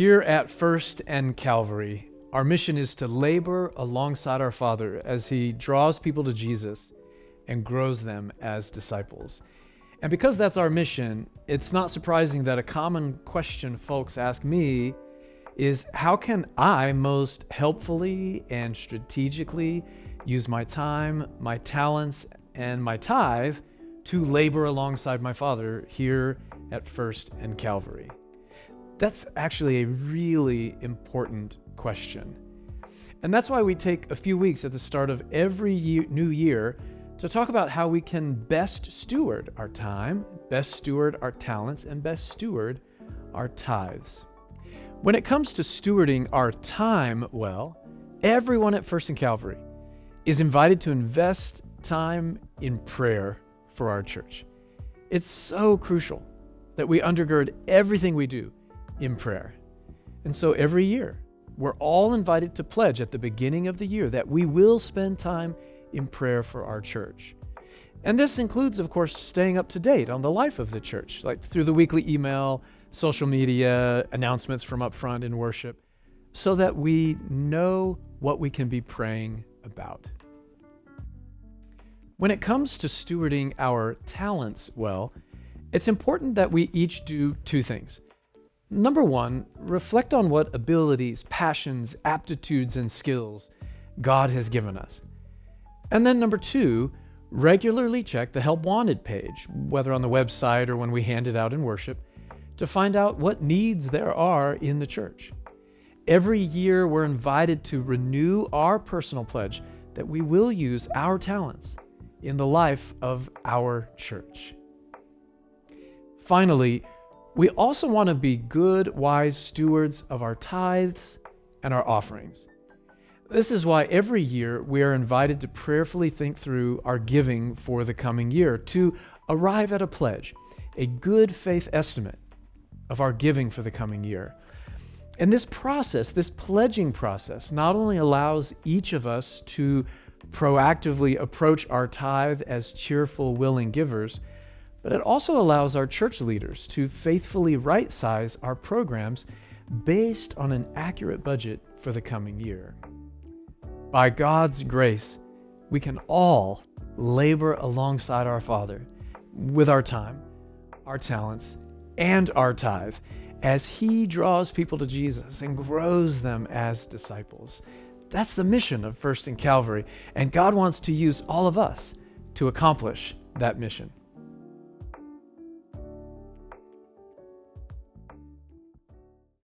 Here at First and Calvary, our mission is to labor alongside our Father as He draws people to Jesus and grows them as disciples. And because that's our mission, it's not surprising that a common question folks ask me is, how can I most helpfully and strategically use my time, my talents, and my tithe to labor alongside my Father here at First and Calvary? That's actually a really important question. And that's why we take a few weeks at the start of every new year to talk about how we can best steward our time, best steward our talents, and best steward our tithes. When it comes to stewarding our time well, everyone at First and Calvary is invited to invest time in prayer for our church. It's so crucial that we undergird everything we do in prayer. And so every year, we're all invited to pledge at the beginning of the year that we will spend time in prayer for our church. And this includes, of course, staying up to date on the life of the church, like through the weekly email, social media, announcements from up front in worship, so that we know what we can be praying about. When it comes to stewarding our talents well, it's important that we each do two things. Number one, reflect on what abilities, passions, aptitudes, and skills God has given us. And then number two, regularly check the Help Wanted page, whether on the website or when we hand it out in worship, to find out what needs there are in the church. Every year, we're invited to renew our personal pledge that we will use our talents in the life of our church. Finally, we also want to be good, wise stewards of our tithes and our offerings. This is why every year we are invited to prayerfully think through our giving for the coming year to arrive at a pledge, a good faith estimate of our giving for the coming year. And this process, this pledging process, not only allows each of us to proactively approach our tithe as cheerful, willing givers, but it also allows our church leaders to faithfully right-size our programs based on an accurate budget for the coming year. By God's grace, we can all labor alongside our Father with our time, our talents, and our tithe as He draws people to Jesus and grows them as disciples. That's the mission of First and Calvary, and God wants to use all of us to accomplish that mission.